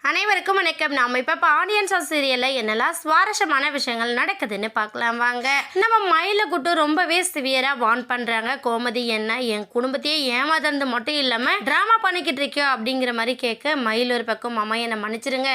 அனைவருக்கும் வணக்கம். நாம இப்ப பாண்டியன் ஸ்டோர்ஸ் சீரியல்ல என்னெல்லாம் சுவாரஸ்யமான விஷயங்கள் நடக்குதுன்னு பார்க்கலாம் வாங்க. நம்ம மயில குட்டு ரொம்பவே சிவியரா வார்ன் பண்றாங்க. கோமதி என்ன என் குடும்பத்தையே ஏமாதந்து மட்டும் இல்லாம டிராமா பண்ணிக்கிட்டு இருக்கியோ அப்படிங்கிற மாதிரி கேட்க, மயில் ஒரு பக்கம் அம்மா என்னை மன்னிச்சிருங்க,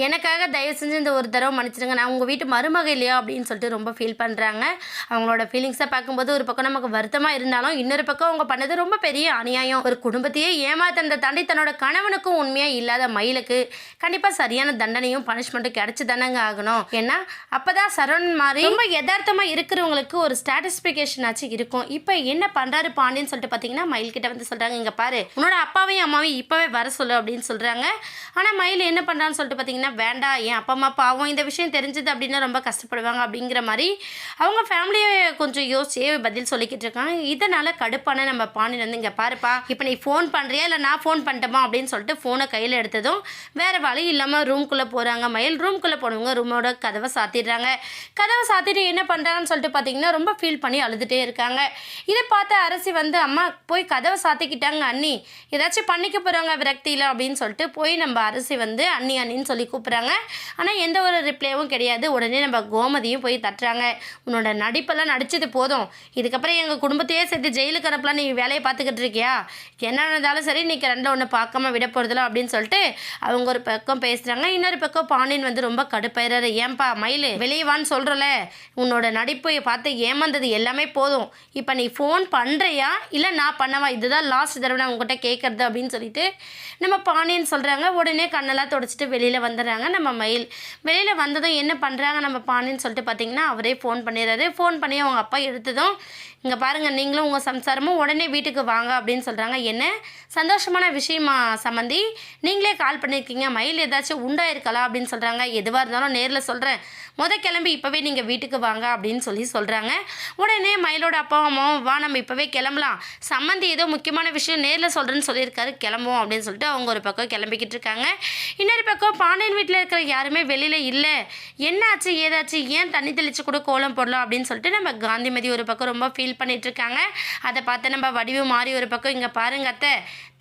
எனக்காக தயவு செஞ்சு இந்த ஒரு தடவை மன்னிச்சிடுங்க, நான் உங்கள் வீட்டு மருமக இல்லையா அப்படின்னு சொல்லிட்டு ரொம்ப ஃபீல் பண்ணுறாங்க. அவங்களோட ஃபீலிங்ஸை பார்க்கும்போது ஒரு பக்கம் நமக்கு வருத்தமாக இருந்தாலும் இன்னொரு பக்கம் அவங்க பண்ணது ரொம்ப பெரிய அநியாயம். ஒரு குடும்பத்தையே ஏமாத்தந்த தாண்டி தன்னோட கணவனுக்கும் உண்மையாக இல்லாத மயிலுக்கு கண்டிப்பாக சரியான தண்டனையும் பனிஷ்மெண்ட்டும் கிடைச்சி தானங்க ஆகணும். ஏன்னா அப்போ தான் சரவணன் மாதிரி ரொம்ப யதார்த்தமாக இருக்கிறவங்களுக்கு ஒரு ஸ்டாட்டிஸ்பிகேஷன் ஆச்சு இருக்கும். இப்போ என்ன பண்ணுறாரு பாண்டின்னு சொல்லிட்டு பார்த்தீங்கன்னா, மயில்கிட்ட வந்து சொல்கிறாங்க, இங்கே பாரு உன்னோட அப்பாவையும் அம்மாவையும் இப்போவே வர சொல்லு அப்படின்னு சொல்கிறாங்க. ஆனால் மயில் என்ன பண்ணுறான்னு சொல்லிட்டு பார்த்தீங்கன்னா, வேண்டாம், என் அப்பா அம்மா பாவம் இந்த விஷயம் தெரிஞ்சது அப்படின்னா ரொம்ப கஷ்டப்படுவாங்க அப்படிங்கிற மாதிரி அவங்க ஃபேமிலியை கொஞ்சம் யோசிச்சே பதில் சொல்லிக்கிட்டு இருக்காங்க. இதனால் கடுப்பான நம்ம பாண்டியன் வந்து, இங்கே பாருப்பா, இப்போ நீ ஃபோன் பண்ணுறியா இல்லை நான் ஃபோன் பண்ணிட்டோமா அப்படின்னு சொல்லிட்டு ஃபோனை கையில் எடுத்ததும் வேறு வழி இல்லாமல் ரூம்குள்ளே போகிறாங்க. மயில் ரூம்குள்ளே போனவங்க ரூமோட கதவை சாத்திடுறாங்க. கதவை சாத்திட்டு என்ன பண்ணுறாங்கன்னு சொல்லிட்டு பார்த்தீங்கன்னா ரொம்ப ஃபீல் பண்ணி அழுதுகிட்டே இருக்காங்க. இதை பார்த்து அரசி வந்து, அம்மா போய் கதவை சாத்திக்கிட்டாங்க அண்ணி, ஏதாச்சும் பண்ணிக்க போகிறாங்க விரக்தியில் அப்படின்னு சொல்லிட்டு போய் நம்ம அரசி வந்து அண்ணி அண்ணின்னு சொல்லி கூப்பிட்றாங்க. ஆனால் எந்த ஒரு ரிப்ளைவும் கிடையாது. உடனே நம்ம கோமதியும் போய் தட்டுறாங்க, உன்னோட நடிப்பெல்லாம் நடிச்சது போதும், இதுக்கப்புறம் எங்கள் குடும்பத்தையே சேர்த்து ஜெயிலுக்கு அனுப்பலாம், நீ வேலையை பார்த்துக்கிட்டு இருக்கியா, என்ன இருந்தாலும் சரி நீக்கு ரெண்டில் ஒன்று பார்க்காம விட போகிறதில்ல அப்படின்னு சொல்லிட்டு அவங்க ஒரு பக்கம் பேசுகிறாங்க. இன்னொரு பக்கம் பாண்டியன் வந்து ரொம்ப கடுப்பாயிறாரு. ஏன்பா மயில் வெளியே வான்னு சொல்கிறல, உன்னோட நடிப்பை பார்த்து ஏமாந்தது எல்லாமே போதும், இப்போ நீ ஃபோன் பண்ணுறியா இல்லை நான் பண்ணவா, இதுதான் லாஸ்ட் தடவை நான் உங்கள்கிட்ட கேட்குறது அப்படின்னு சொல்லிட்டு நம்ம பாண்டியன் சொல்கிறாங்க. உடனே கண்ணெல்லாம் தொடச்சிட்டு வெளியில் வந்துடுறாங்க. நம்ம மயில் வெளியில் வந்ததும் என்ன பண்ணுறாங்க நம்ம பாண்டியன் சொல்லிட்டு பார்த்தீங்கன்னா, அவரே ஃபோன் பண்ணிடுறாரு. ஃபோன் பண்ணி அவங்க அப்பா எடுத்ததும், இங்கே பாருங்கள் நீங்களும் உங்கள் சம்சாரமும் உடனே வீட்டுக்கு வாங்க அப்படின்னு சொல்கிறாங்க. என்ன சந்தோஷமான விஷயமா சம்மந்தி, நீங்களே கால் பண்ணியிருக்கீங்க, மயில் ஏதாச்சும் உண்டாயிருக்கலாம் அப்படின்னு சொல்கிறாங்க. எதுவாக இருந்தாலும் நேரில் சொல்கிறேன், கிளம்பி இப்போவே நீங்கள் வீட்டுக்கு வாங்க அப்படின்னு சொல்கிறாங்க. உடனே மயிலோட அப்பா அம்மாவும், வா நம்ம இப்போவே கிளம்பலாம், சம்மந்தி ஏதோ முக்கியமான விஷயம் நேரில் சொல்கிறேன்னு சொல்லியிருக்காரு, கிளம்புவோம் அப்படின்னு சொல்லிட்டு அவங்க ஒரு பக்கம் கிளம்பிக்கிட்டு இருக்காங்க. இன்னொரு பக்கம் பாண்டியன் வீட்டில் இருக்கிற யாருமே வெளியில் இல்லை, என்னாச்சு ஏதாச்சு, ஏன் தண்ணி தெளிச்சு கூட கோலம் போடலாம் அப்படின்னு சொல்லிட்டு நம்ம காந்திமதி ஒரு பக்கம் ரொம்ப ஃபீல் பண்ணிட்டு இருக்காங்க. அதை பார்த்து நம்ம வடிவு மாறி ஒரு பக்கம், இங்கே பாருங்க அத்தை,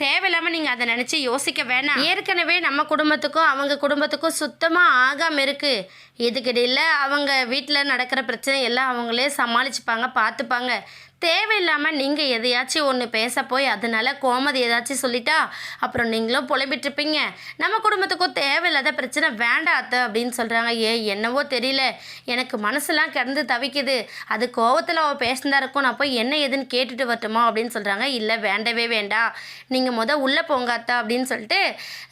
தேவையில்லாமல் நீங்கள் அதை நினச்சி யோசிக்க வேணாம், ஏற்கனவே நம்ம குடும்பத்துக்கும் அவங்க குடும்பத்துக்கும் சுத்தமாக ஆகாமல் இருக்குது, இதுக்கிடையில் அவங்க வீட்டில் நடக்கிற பிரச்சனை எல்லாம் அவங்களே சமாளிச்சுப்பாங்க, பார்த்துப்பாங்க, தேவையில்லாமல் நீங்கள் எதையாச்சும் ஒன்று பேச போய் அதனால கோமதி ஏதாச்சும் சொல்லிட்டா அப்புறம் நீங்களும் புலம்பிட்டுருப்பீங்க, நம்ம குடும்பத்துக்கும் தேவையில்லாத பிரச்சனை வேண்டாம் அத்தை அப்படின்னு சொல்கிறாங்க. என்னவோ தெரியல, எனக்கு மனசுலாம் கிடந்து தவிக்குது, அது கோவத்தில் அவள் பேசினா இருக்கும், நான் போய் என்ன ஏதுன்னு கேட்டுட்டு வரட்டுமா அப்படின்னு சொல்கிறாங்க. இல்லை வேண்டவே வேண்டாம், நீங்கள் உள்ளே போங்க அத்தை அப்படின்னு சொல்லிட்டு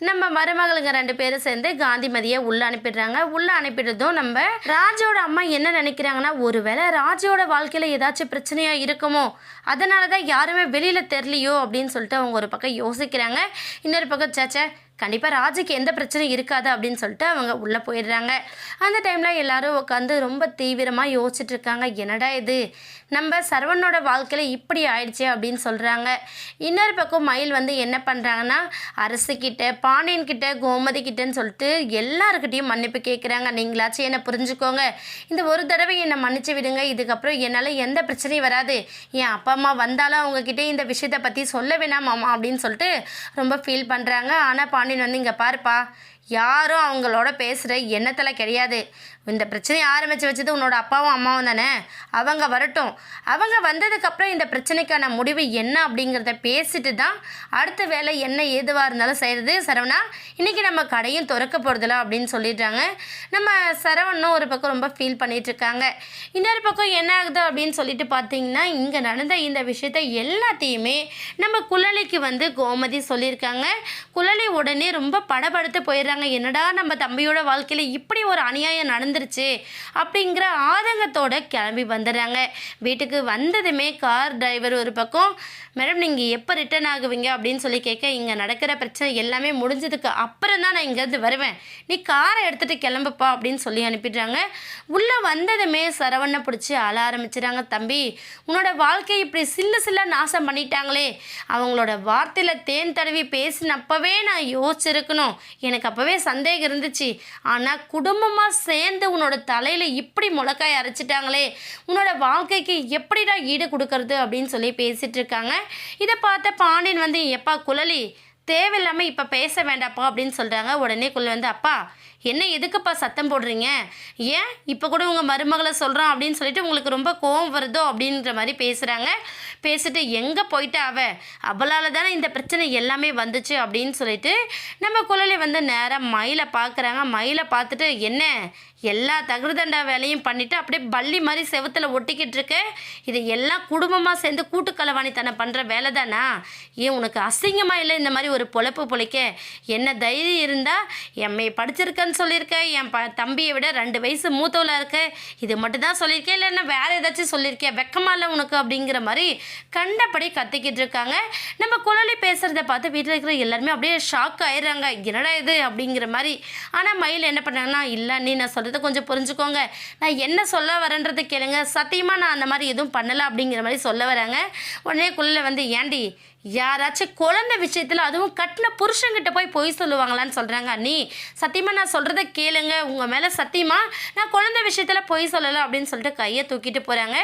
நம்ம மருமகளுங்க 2 பேரும் சேர்ந்து காந்திமதியை உள்ளே அனுப்பிடுறாங்க. உள்ளே அனுப்பிடுறதும் நம்ம ராஜோட அம்மா என்ன நினைக்கிறாங்கன்னா, ஒருவேளை ராஜோட வாழ்க்கையில் ஏதாச்சும் பிரச்சனையாக இருக்குமோ, அதனால தான் யாருமே வெளியில் தெரியலையோ அப்படின்னு சொல்லிட்டு அவங்க ஒரு பக்கம் யோசிக்கிறாங்க. இன்னொரு பக்கம் சேச்சே கண்டிப்பாக ராஜுக்கு எந்த பிரச்சனையும் இருக்காது அப்படின்னு சொல்லிட்டு அவங்க உள்ளே போயிடுறாங்க. அந்த டைமில் எல்லாரும் உட்காந்து ரொம்ப தீவிரமாக யோசிச்சுட்டு இருக்காங்க, என்னடா இது நம்ம சரவணனோட வாழ்க்கையில் இப்படி ஆயிடுச்சு அப்படின்னு சொல்கிறாங்க. இன்னொரு பக்கம் மயில் வந்து என்ன பண்ணுறாங்கன்னா, அரசுக்கிட்ட பாண்டியன்கிட்ட கோமதி கிட்டன்னு சொல்லிட்டு எல்லாருக்கிட்டையும் மன்னிப்பு கேட்குறாங்க. நீங்களாச்சும் என்னை புரிஞ்சுக்கோங்க, இந்த ஒரு தடவை என்னை மன்னிச்சு விடுங்க, இதுக்கப்புறம் என்னால் எந்த பிரச்சனையும் வராது, என் அப்பா அம்மா வந்தாலும் அவங்கக்கிட்ட இந்த விஷயத்தை பற்றி சொல்ல வேணாம் மாமா அப்படின்னு சொல்லிட்டு ரொம்ப ஃபீல் பண்ணுறாங்க. ஆனால் பாண்டியன் வந்து, இங்கே பாருப்பா, யாரும் அவங்களோட பேசுகிற எண்ணத்தில் கிடையாது, இந்த பிரச்சனையை ஆரம்பித்து வச்சது உன்னோட அப்பாவும் அம்மாவும் தானே, அவங்க வரட்டும், அவங்க வந்ததுக்கப்புறம் இந்த பிரச்சனைக்கான முடிவு என்ன அப்படிங்கிறத பேசிட்டு தான் அடுத்த வேலை என்ன ஏதுவாக இருந்தாலும் செய்கிறது. சரவணா இன்றைக்கி நம்ம கடையும் திறக்க போகிறதில்ல அப்படின்னு சொல்லிடுறாங்க. நம்ம சரவணனும் ஒரு பக்கம் ரொம்ப ஃபீல் பண்ணிகிட்ருக்காங்க. இன்னொரு பக்கம் என்ன ஆகுது அப்படின்னு சொல்லிட்டு பார்த்தீங்கன்னா, இங்கே நடந்த இந்த விஷயத்தை எல்லாத்தையுமே நம்ம குழலிக்கு வந்து கோமதி சொல்லியிருக்காங்க. குழலி உடனே ரொம்ப படபடுத்து போயிடுறாங்க. என்னடா நம்ம தம்பியோட வாழ்க்கையில் இப்படி ஒரு அநியாயம் நடந்துருச்சு அப்படிங்கிற ஆதங்கத்தோட கிளம்பி வந்துடுறாங்க. வீட்டுக்கு வந்ததுமே கார் டிரைவர் ஒரு பக்கம், மேடம் நீங்கள் எப்போ ரிட்டர்ன் ஆகுவீங்க அப்படின்னு சொல்லி கேட்க, இங்கே நடக்கிற பிரச்சனை எல்லாமே முடிஞ்சதுக்கு அப்புறம் தான் நான் இங்கேருந்து வருவேன், நீ காரை எடுத்துகிட்டு கிளம்புப்பா அப்படின்னு சொல்லி அனுப்பிடுறாங்க. உள்ளே வந்ததுமே சரவணனை பிடிச்சி அழ ஆரம்பிச்சிடுறாங்க. தம்பி உன்னோட வாழ்க்கையை இப்படி சில்ல நாசம் பண்ணிட்டாங்களே, அவங்களோட வார்த்தையில் தேன் தடவி பேசினப்பவே நான் யோசிச்சிருக்கணும், எனக்கு அப்போவே சந்தேகம் இருந்துச்சு, ஆனால் குடும்பமாக சேர்ந்து உன்னோட தலையில் இப்படி முளக்காய் அரைச்சிட்டாங்களே, உன்னோட வாழ்க்கைக்கு எப்படிடா ஈடு கொடுக்கறது அப்படின்னு சொல்லி பேசிகிட்டு இருக்காங்க. இதை பார்த்த பாண்டியன் வந்து, எப்பா குழலி தேவையில்லாமல் இப்போ பேச வேண்டாப்பா அப்படின்னு சொல்கிறாங்க. உடனே குள்ளலி வந்து அப்பா என்ன எதுக்குப்பா சத்தம் போடுறீங்க, ஏன் இப்போ கூட உங்கள் மருமகளை சொல்கிறோம் அப்படின்னு சொல்லிட்டு உங்களுக்கு ரொம்ப கோவம் வருதோ அப்படின்ற மாதிரி பேசுகிறாங்க. பேசிட்டு எங்கே போயிட்டா அவளால் தானே இந்த பிரச்சனை எல்லாமே வந்துச்சு அப்படின்னு சொல்லிட்டு நம்ம குள்ளலி வந்து நேராக மயிலை பார்க்குறாங்க. மயிலை பார்த்துட்டு என்ன எல்லா தகுதண்டா வேலையும் பண்ணிவிட்டு அப்படியே பள்ளி மாதிரி செவத்தில் ஒட்டிக்கிட்டு இருக்கு, இது எல்லாம் குடும்பமாக சேர்ந்து கூட்டுக்களவாணித்தனம் பண்ணுற வேலை தானா, ஏன் உனக்கு அசிங்கமாக இல்லை இந்த மாதிரி ஒரு பொழப்பு பொழைக்க, என்ன தைரியம் இருந்தால் எம்ஏ படிச்சிருக்கேன்னு சொல்லியிருக்கேன், என் தம்பியை விட 2 வயசு மூத்தவளாக இருக்க, இது மட்டும் தான் சொல்லியிருக்கேன், இல்லைன்னா வேறு ஏதாச்சும் சொல்லியிருக்கேன், வெக்கமா இல்லை உனக்கு அப்படிங்கிற மாதிரி கண்டபடி கத்திக்கிட்டு இருக்காங்க. நம்ம குள்ளலி பேசுகிறத பார்த்து வீட்டில் இருக்கிற எல்லாருமே அப்படியே ஷாக் ஆயிடுறாங்க, என்னடா இது அப்படிங்கிற மாதிரி. ஆனால் மயில் என்ன பண்ணாங்கன்னா, இல்லை நீ நான் சொல்கிறது கொஞ்சம் புரிஞ்சுக்கோங்க, நான் என்ன சொல்ல வரேன்றது கேளுங்க, சத்தியமாக நான் அந்த மாதிரி எதுவும் பண்ணலை அப்படிங்கிற மாதிரி சொல்ல வராங்க. உடனே குள்ளலி வந்து ஏண்டி யாராச்சும் குழந்தை விஷயத்தில் அதுவும் கட்டின புருஷங்கிட்ட போய் பொய் சொல்லுவாங்களான்னு சொல்கிறாங்க. நீ சத்தியமாக நான் சொல்கிறத கேளுங்க, உங்கள் மேலே சத்தியமாக நான் குழந்தை விஷயத்தில் பொய் சொல்லலை அப்படின்னு சொல்லிட்டு கையை தூக்கிட்டு போகிறாங்க.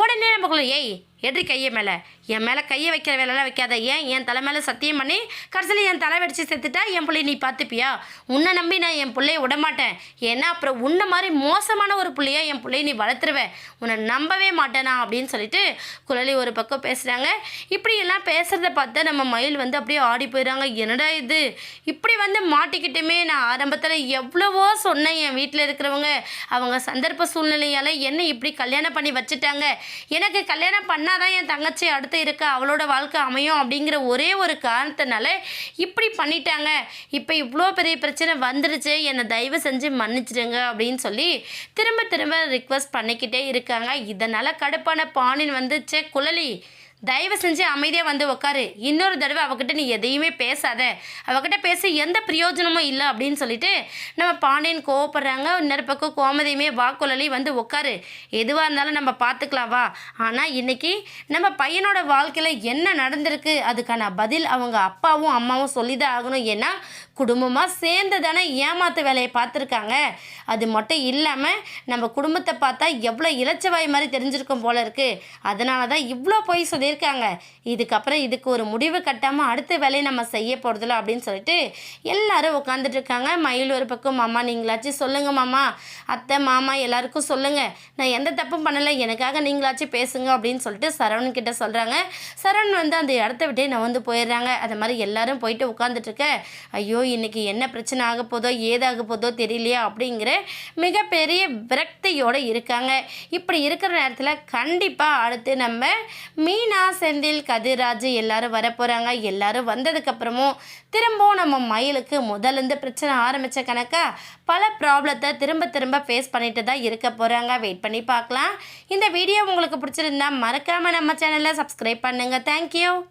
உடனே நமக்குள்ள ஏய் எட்ரி கையை மேலே, என் மேலே கையை வைக்கிற வேலைலாம் வைக்காத, ஏன் என் தலை மேலே சத்தியம் பண்ணி கடைசியில் என் தலை வெடிச்சு செத்துட்டா என் பிள்ளைய நீ பார்த்துப்பியா, உன்னை நம்பி நான் என் பிள்ளைய விடமாட்டேன், ஏன்னா அப்புறம் உன்னை மாதிரி மோசமான ஒரு பிள்ளைய என் பிள்ளைய நீ வளர்த்துருவேன், உன்னை நம்பவே மாட்டேனா அப்படின்னு சொல்லிட்டு குள்ளலி ஒரு பக்கம் பேசுகிறாங்க. இப்படியெல்லாம் பேசுகிறத பார்த்தா நம்ம மயில் வந்து அப்படியே ஆடி போயிடுறாங்க. என்னடா இது இப்படி வந்து மாட்டிக்கிட்டுமே, நான் ஆரம்பத்தில் எவ்வளவோ சொன்னேன், என் வீட்டில் இருக்கிறவங்க அவங்க சந்தர்ப்ப சூழ்நிலையால் என்னை இப்படி கல்யாணம் பண்ணி வச்சுட்டாங்க, எனக்கு கல்யாணம் பண்ணாதான் என் தங்கச்சி அடுத்து இருக்க அவளோட வாழ்க்கை அமையும் அப்படிங்கிற ஒரே ஒரு காரணத்தினால இப்படி பண்ணிட்டாங்க, இப்போ இவ்வளோ பெரிய பிரச்சனை வந்துடுச்சு, என்னை தயவு செஞ்சு மன்னிச்சிடுங்க அப்படின்னு சொல்லி திரும்ப திரும்ப ரிக்வெஸ்ட் பண்ணிக்கிட்டே இருக்காங்க. இதனால் கடுப்பான பாணின் வந்து குள்ளலி தயவு செஞ்சு அமைதியாக வந்து உட்காரு, இன்னொரு தடவை அவகிட்ட நீ எதையுமே பேசாத, அவகிட்ட பேசி எந்த பிரயோஜனமும் இல்லை அப்படின்னு சொல்லிட்டு நம்ம பாண்டியன் கோவப்படுறாங்க. இன்னொரு பக்கம் கோமதியுமே வா குள்ளலி வந்து உட்காரு, எதுவாக இருந்தாலும் நம்ம பார்த்துக்கலாம் வா, ஆனால் இன்றைக்கி நம்ம பையனோட வாழ்க்கையில் என்ன நடந்திருக்கு அதுக்கான பதில் அவங்க அப்பாவும் அம்மாவும் சொல்லி தான் ஆகணும், ஏன்னா குடும்பமாக சேர்ந்து தானே ஏமாத்து வேலையை பார்த்துருக்காங்க. அது மட்டும் இல்லாமல் நம்ம குடும்பத்தை பார்த்தா எவ்வளோ இலச்சவாய் மாதிரி தெரிஞ்சிருக்கும் போல இருக்குது, அதனால தான் இவ்வளோ போய் சொல்லியிருக்காங்க, இதுக்கப்புறம் இதுக்கு ஒரு முடிவு கட்டாமல் அடுத்த வேலையை நம்ம செய்ய போகிறதில்ல அப்படின்னு சொல்லிட்டு எல்லாரும் உட்காந்துட்டு இருக்காங்க. மயில் ஒரு பக்கம் மாமா நீங்களாச்சும் சொல்லுங்கள் மாமா, அத்தை மாமா எல்லாருக்கும் சொல்லுங்கள், நான் எந்த தப்பும் பண்ணலை, எனக்காக நீங்களாச்சும் பேசுங்க அப்படின்னு சொல்லிட்டு சரவணன் கிட்ட சொல்கிறாங்க. சரவணன் வந்து அந்த இடத்த விட்டே நான் வந்து போயிடுறாங்க. அது மாதிரி எல்லாரும் போயிட்டு உட்காந்துட்ருக்க, ஐயோ இன்னைக்கு என்ன பிரச்சனை ஆக போதோ ஏதாக போதோ தெரியலையா அப்படிங்கிற மிகப்பெரிய விரக்தியோடு இருக்காங்க. இப்படி இருக்கிற நேரத்தில் கண்டிப்பாக அடுத்து நம்ம மீனா, செந்தில், கதிராஜ் எல்லாரும் வரப்போகிறாங்க. எல்லாரும் வந்ததுக்கப்புறமும் திரும்பவும் நம்ம மயிலுக்கு முதலேருந்து பிரச்சனை ஆரம்பித்த கணக்கா பல ப்ராப்ளத்தை திரும்ப திரும்ப ஃபேஸ் பண்ணிட்டு தான் இருக்க போகிறாங்க. வெயிட் பண்ணி பார்க்கலாம். இந்த வீடியோ உங்களுக்கு பிடிச்சிருந்தா மறக்காமல் நம்ம சேனலை சப்ஸ்கிரைப் பண்ணுங்கள். தேங்க்யூ.